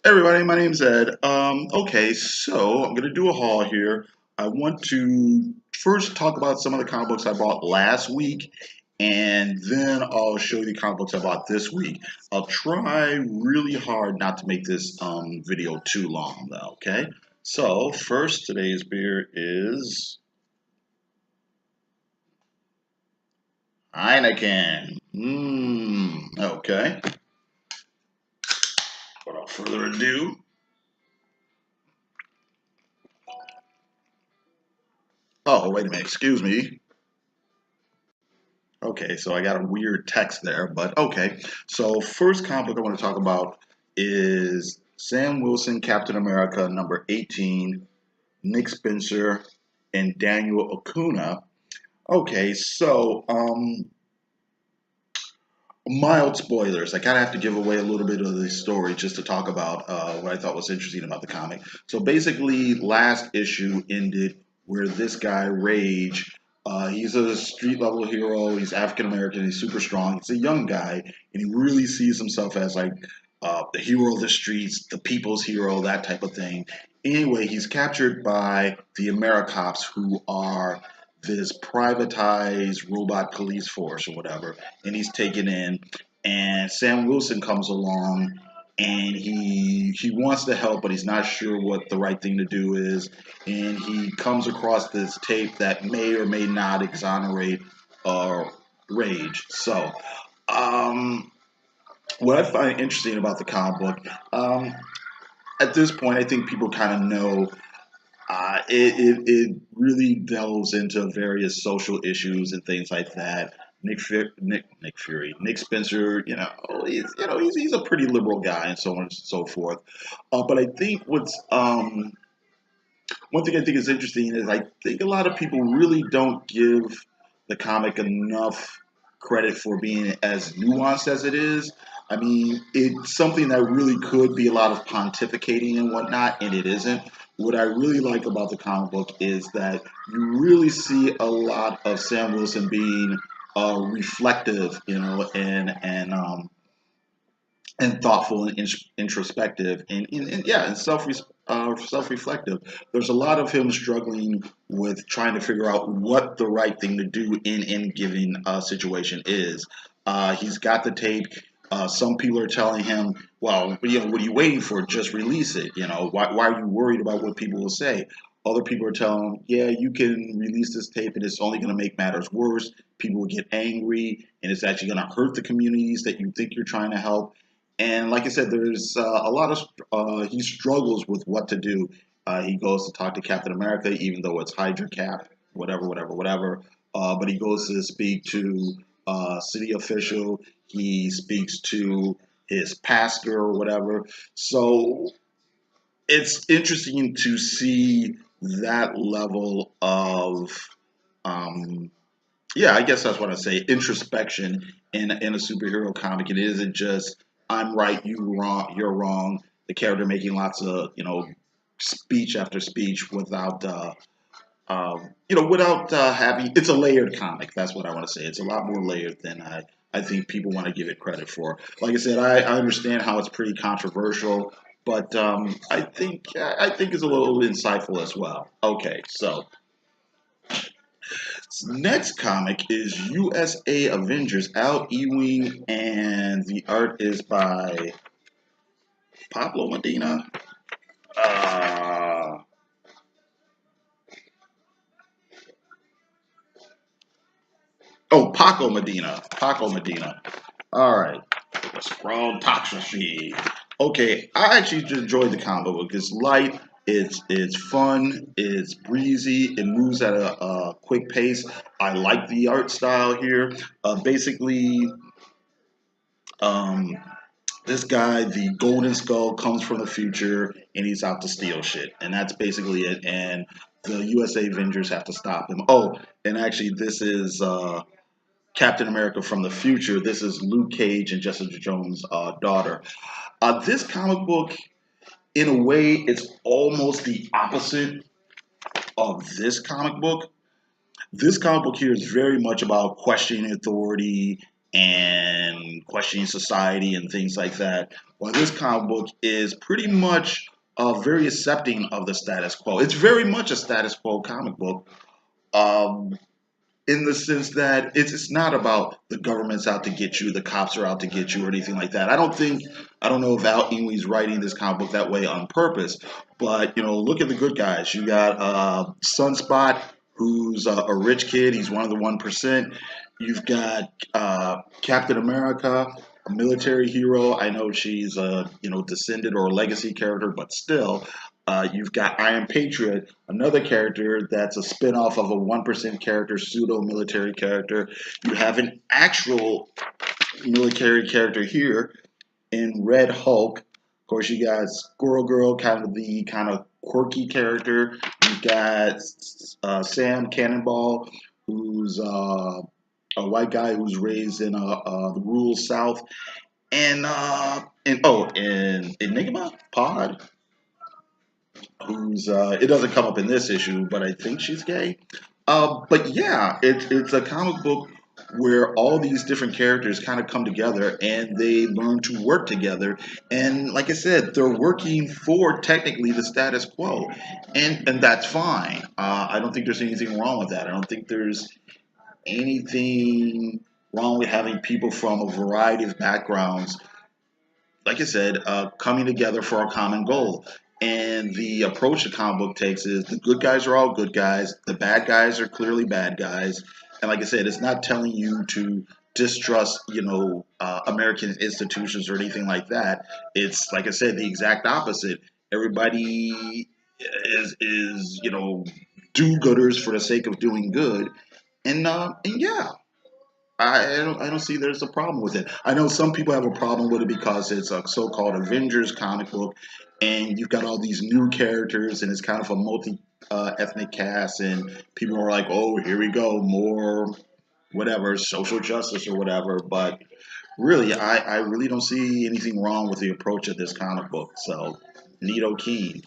Hey everybody, my name's Ed. Okay, so I'm gonna do a haul here. I want to first talk about some of the comic books I bought last week, and then I'll show you the comic books I bought this week. I'll try really hard not to make this video too long, though. Okay. So first, today's beer is Heineken. Okay. Without further ado. Oh, wait a minute. Excuse me. Okay, so I got a weird text there, but okay. So first comic book I want to talk about is Sam Wilson, Captain America, number 18, Nick Spencer, and Daniel Acuna. Okay, so mild spoilers. I kind of have to give away a little bit of the story just to talk about what I thought was interesting about the comic. So basically, last issue ended where this guy, Rage, he's a street level hero. He's African American. He's super strong. He's a young guy, and he really sees himself as like the hero of the streets, the people's hero, that type of thing. Anyway, he's captured by the AmeriCops, who are this privatized robot police force or whatever, and he's taken in. And Sam Wilson comes along, and he wants to help, but he's not sure what the right thing to do is. And he comes across this tape that may or may not exonerate uh, Rage. So, um, what I find interesting about the comic book, at this point, I think people kind of know it really delves into various social issues and things like that. Nick Spencer, he's a pretty liberal guy and so on and so forth. But I think what's one thing I think is interesting is I think a lot of people really don't give the comic enough credit for being as nuanced as it is. I mean, it's something that really could be a lot of pontificating and whatnot, and it isn't. What I really like about the comic book is that you really see a lot of Sam Wilson being reflective, and thoughtful and introspective and self-reflective. There's a lot of him struggling with trying to figure out what the right thing to do in any given situation is. He's got the tape. Some people are telling him, well, what are you waiting for? Just release it. Why are you worried about what people will say? Other people are telling him, yeah, you can release this tape and it's only going to make matters worse. People will get angry and it's actually going to hurt the communities that you think you're trying to help. And like I said, there's a lot of he struggles with what to do. He goes to talk to Captain America, even though it's Hydra Cap, whatever. But he goes to speak to city official. He speaks to his pastor or whatever. So it's interesting to see that level of yeah, I guess that's what I say. Introspection in a superhero comic. It isn't just I'm right, you're wrong. The character making lots of speech after speech without without having. It's a layered comic. That's what I want to say. It's a lot more layered than I think people want to give it credit for. Like I said, I understand how it's pretty controversial, but I think it's a little insightful as well. Okay, so next comic is USA Avengers, Al Ewing, and the art is by Pablo Medina. Uh, Paco Medina. Paco Medina. All right. Scroll toxicity. Okay, I actually just enjoyed the comic book. It's light, it's fun, it's breezy, it moves at a quick pace. I like the art style here. Basically, um, this guy, the Golden Skull, comes from the future and he's out to steal shit, and that's basically it. And the USA Avengers have to stop him. Oh, and actually, this is Captain America from the future. This is Luke Cage and Jessica Jones' daughter. This comic book, in a way, it's almost the opposite of this comic book. This comic book here is very much about questioning authority and questioning society and things like that. While this comic book is pretty much very accepting of the status quo. It's very much a status quo comic book. Um, in the sense that it's not about the government's out to get you, the cops are out to get you, or anything like that. I don't know if Al Ewing's writing this comic book that way on purpose, but look at the good guys. You got Sunspot, who's a rich kid. He's one of the 1%. You've got Captain America, a military hero. I know she's a descendant or a legacy character, but still. You've got Iron Patriot, another character that's a spinoff of a 1% character, pseudo military character. You have an actual military character here in Red Hulk. Of course, you got Squirrel Girl, kind of quirky character. You got Sam Cannonball, who's a white guy who's raised in the rural South, and Enigma Pod, who's it doesn't come up in this issue, but I think she's gay. But yeah, it's a comic book where all these different characters kind of come together and they learn to work together. And like I said, they're working for technically the status quo, and that's fine. I don't think there's anything wrong with that. I don't think there's anything wrong with having people from a variety of backgrounds, like I said, coming together for a common goal. And the approach the comic book takes is the good guys are all good guys, the bad guys are clearly bad guys. And like I said, it's not telling you to distrust, American institutions or anything like that. It's like I said, the exact opposite. Everybody is do-gooders for the sake of doing good, and yeah, I don't see there's a problem with it. I know some people have a problem with it because it's a so-called Avengers comic book, and you've got all these new characters, and it's kind of a multi ethnic cast, and people are like, "Oh, here we go, more whatever, social justice or whatever." But really, I really don't see anything wrong with the approach of this comic book. So, Nito Keen.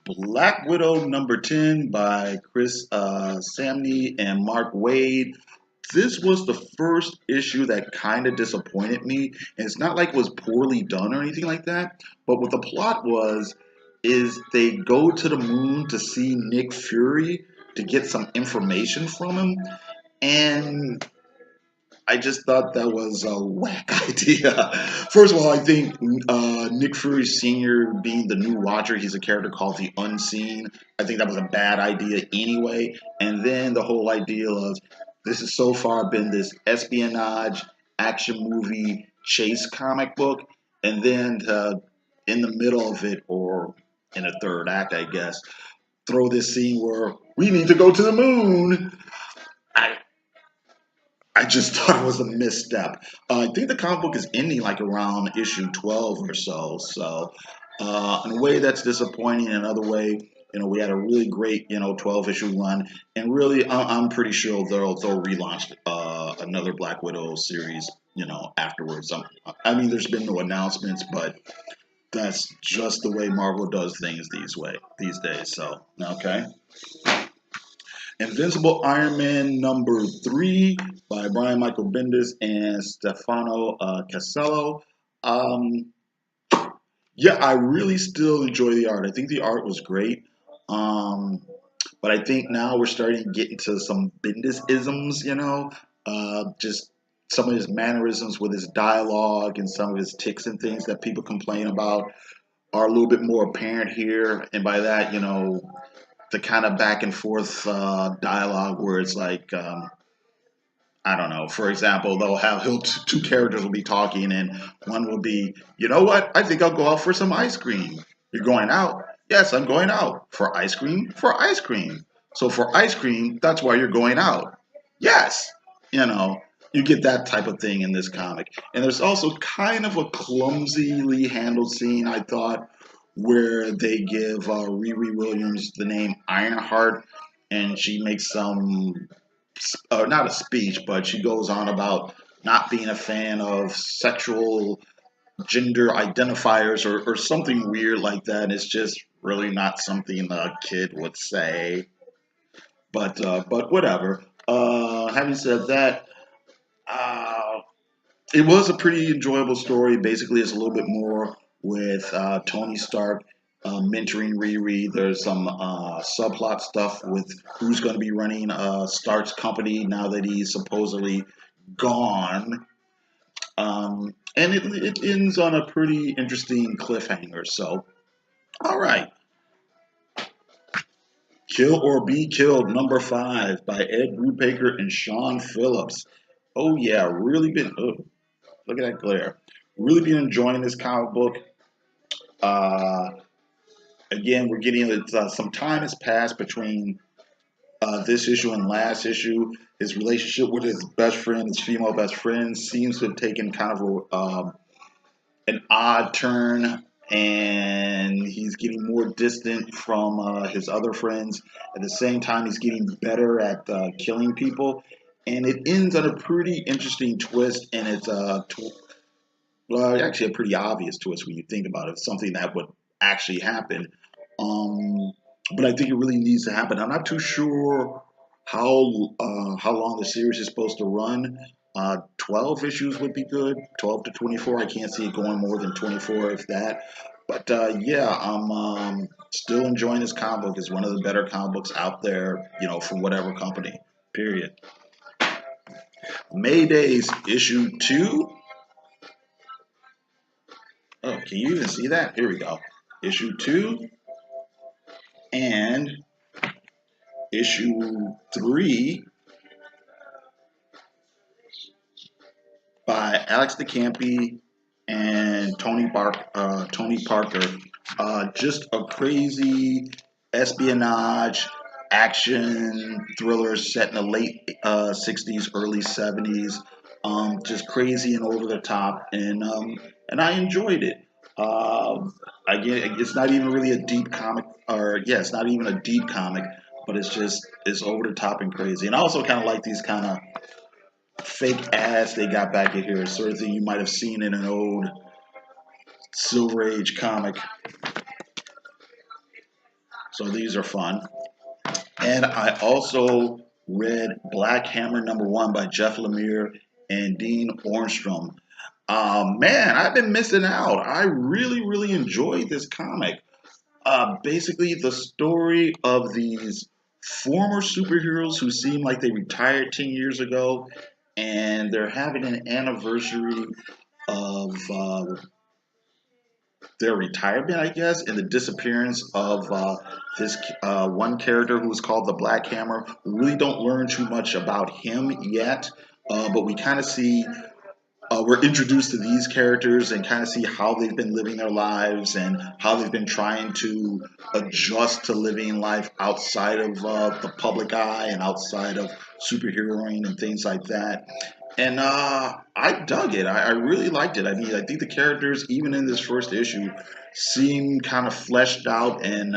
Black Widow number 10 by Chris Samney and Mark Wade. This was the first issue that kind of disappointed me. And it's not like it was poorly done or anything like that. But what the plot was is they go to the moon to see Nick Fury to get some information from him. And I just thought that was a whack idea. First of all, I think Nick Fury Sr. being the new Watcher, he's a character called the Unseen. I think that was a bad idea anyway. And then the whole idea of this has so far been this espionage action movie chase comic book, and then in the middle of it, or in a third act, I guess, throw this scene where we need to go to the moon. I I just thought it was a misstep. I think the comic book is ending like around issue 12 or so. So, in a way, that's disappointing. In another way, we had a really great, 12 issue run, and really, I'm pretty sure they'll relaunch another Black Widow series, afterwards. I mean, there's been no announcements, but that's just the way Marvel does things these days. So, okay. Invincible Iron Man number 3 by Brian Michael Bendis and Stefano Casello. Um, yeah, I really still enjoy the art. I think the art was great. Um, but I think now we're starting to get into some Bendis isms, just some of his mannerisms with his dialogue and some of his tics and things that people complain about are a little bit more apparent here. And by that, the kind of back and forth dialogue where it's like, I don't know. For example, two characters will be talking, and one will be, you know what? I think I'll go out for some ice cream. You're going out? Yes, I'm going out for ice cream. For ice cream. So for ice cream, that's why you're going out. Yes, you know. You get that type of thing in this comic. And there's also kind of a clumsily handled scene, I thought, where they give Riri Williams the name Ironheart, and she makes not a speech, but she goes on about not being a fan of sexual gender identifiers or something weird like that. It's just really not something a kid would say. But whatever. Having said that, Uh, it was a pretty enjoyable story. Basically, it's a little bit more with Tony Stark mentoring Riri. There's some subplot stuff with who's going to be running Stark's company now that he's supposedly gone. And it ends on a pretty interesting cliffhanger. So, all right. Kill or Be Killed, number 5 by Ed Brubaker and Sean Phillips. Oh, yeah, really been. Oh, look at that glare. Really been enjoying this comic book. Uh, Again, we're getting some time has passed between this issue and last issue. His relationship with his best friend, his female best friend, seems to have taken kind of an odd turn, and he's getting more distant from his other friends. At the same time, he's getting better at killing people, and it ends on a pretty interesting twist. And it's well, actually a pretty obvious twist when you think about it. It's something that would actually happen. But I think it really needs to happen. I'm not too sure how long the series is supposed to run. 12 issues would be good. 12 to 24. I can't see it going more than 24, if that. But yeah, I'm still enjoying this comic book. It's one of the better comic books out there, from whatever company. Period. Maydays issue 2. Oh, can you even see that? Here we go. Issue 2 and issue 3 by Alex DeCampi and Tony Parker. Just a crazy espionage action thriller set in the late 60s, early 70s. Just crazy and over the top, and I enjoyed it. Again, it's not even really a deep comic, or yeah, it's not even a deep comic, but it's over the top and crazy. And I also kind of like these kind of fake ads they got back in here, sort of thing you might have seen in an old Silver Age comic. So these are fun. And I also read Black Hammer #1 by Jeff Lemire and Dean Ornstrom. Man, I've been missing out. I really, really enjoyed this comic. Basically, the story of these former superheroes who seem like they retired 10 years ago, and they're having an anniversary of their retirement, I guess, and the disappearance of this one character who's called the Black Hammer. We really don't learn too much about him yet, but we kind of see we're introduced to these characters and kind of see how they've been living their lives and how they've been trying to adjust to living life outside of the public eye and outside of superheroing and things like that. And I dug it. I really liked it. I mean, I think the characters, even in this first issue, seem kind of fleshed out and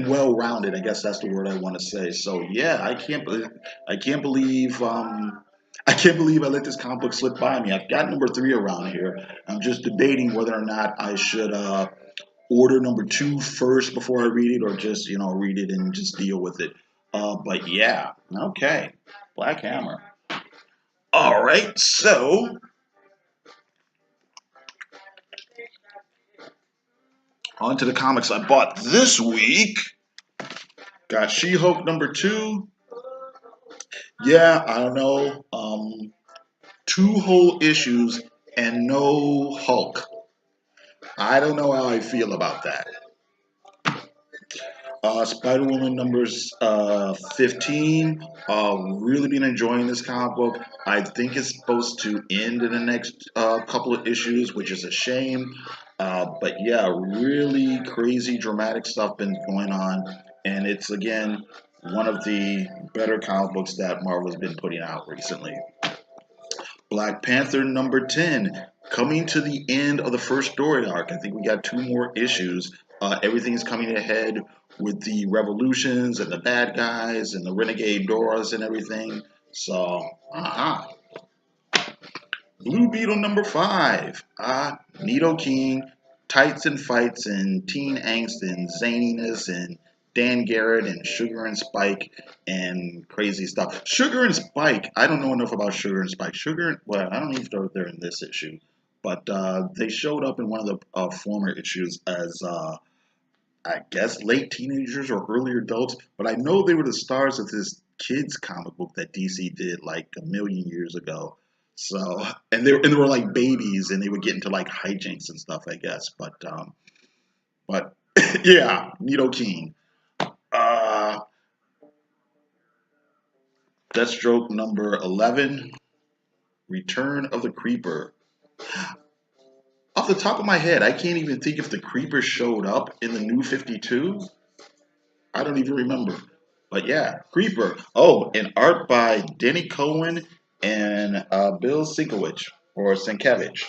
well-rounded. I guess that's the word I want to say. So yeah, I can't believe I can't believe I let this comic book slip by me. I've got number 3 around here. I'm just debating whether or not I should order number 2 first before I read it, or just read it and just deal with it. But yeah, okay, Black Hammer. All right, so on to the comics I bought this week. Got She-Hulk #2. Yeah, I don't know. 2 whole issues and no Hulk. I don't know how I feel about that. Spider-Woman numbers 15. Really been enjoying this comic book. I think it's supposed to end in the next couple of issues, which is a shame. But yeah, really crazy, dramatic stuff been going on, and it's again one of the better comic books that Marvel's been putting out recently. Black Panther #10, coming to the end of the first story arc. I think we got 2 more issues. Everything is coming ahead with the revolutions and the bad guys and the renegade Doras and everything. So, Blue Beetle #5. Nido King, tights and fights and teen angst and zaniness and Dan Garrett and Sugar and Spike and crazy stuff. Sugar and Spike, I don't know enough about Sugar and Spike. Well, I don't even know if they're in this issue, but they showed up in one of the former issues as I guess late teenagers or early adults, but I know they were the stars of this kids comic book that DC did like a million years ago. So, and they were like babies, and they would get into like hijinks and stuff, I guess. But yeah, Nido King, uh, Deathstroke number 11, Return of the Creeper. Off the top of my head, I can't even think if the Creeper showed up in the New 52. I don't even remember. But yeah, Creeper. Oh, and art by Denny Cohen and Bill Sienkiewicz or Sienkiewicz.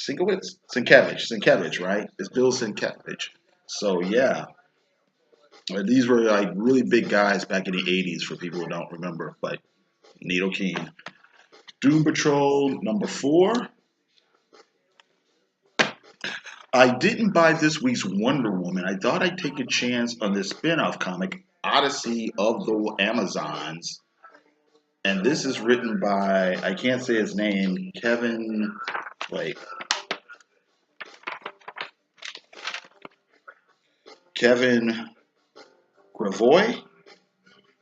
Sienkiewicz, right? It's Bill Sienkiewicz. So yeah, these were like really big guys back in the '80s for people who don't remember. But Needle King, Doom Patrol number 4. I didn't buy this week's Wonder Woman. I thought I'd take a chance on this spin-off comic, Odyssey of the Amazons. And this is written by, I can't say his name, Kevin Gravoy.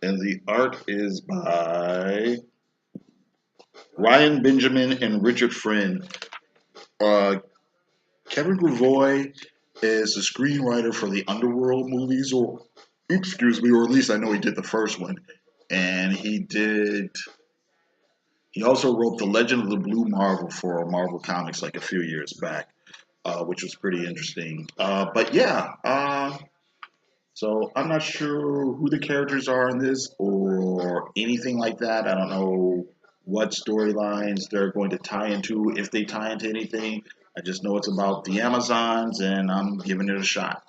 And the art is by Ryan Benjamin and Richard Friend. Kevin Gravoy is the screenwriter for the Underworld movies, or at least I know he did the first one. And he also wrote The Legend of the Blue Marvel for Marvel Comics like a few years back, which was pretty interesting. But yeah, so I'm not sure who the characters are in this or anything like that. I don't know what storylines they're going to tie into, if they tie into anything. I just know it's about the Amazons, and I'm giving it a shot.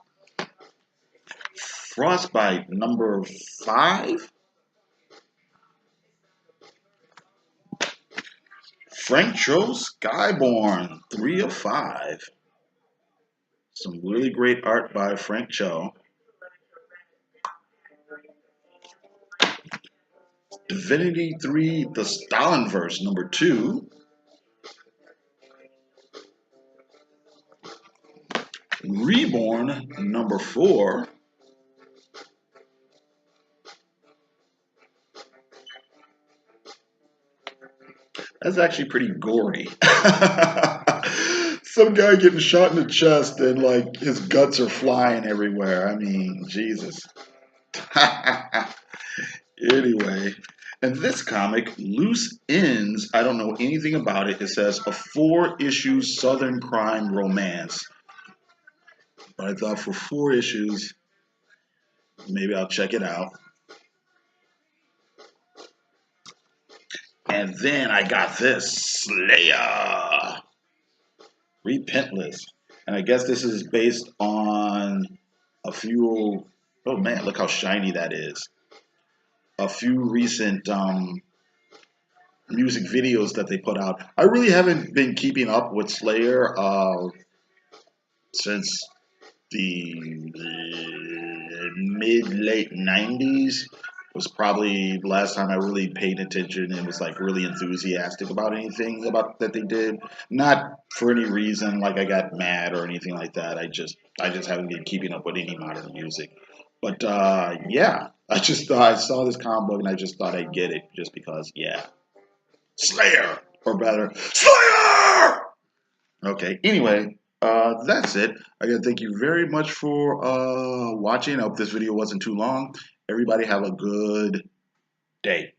Frostbite number 5. Frank Cho Skyborn, 3 of 5. Some really great art by Frank Cho. Divinity 3, The Stalinverse, number 2. Reborn, number 4. That's actually pretty gory. Some guy getting shot in the chest and like his guts are flying everywhere. I mean, Jesus. Anyway, and this comic, Loose Ends, I don't know anything about it. It says a 4-issue Southern crime romance. But I thought for 4 issues, maybe I'll check it out. And then I got this, Slayer, Repentless. And I guess this is based on a few, oh man, look how shiny that is. A few recent music videos that they put out. I really haven't been keeping up with Slayer since the mid-late 90s. Was probably the last time I really paid attention and was like really enthusiastic about anything about that they did. Not for any reason like I got mad or anything like that. I just haven't been keeping up with any modern music. But yeah, I just thought I saw this comic book and I just thought I'd get it just because, yeah. Slayer! Or better, Slayer! Okay, anyway, that's it. I gotta thank you very much for watching. I hope this video wasn't too long. Everybody have a good day.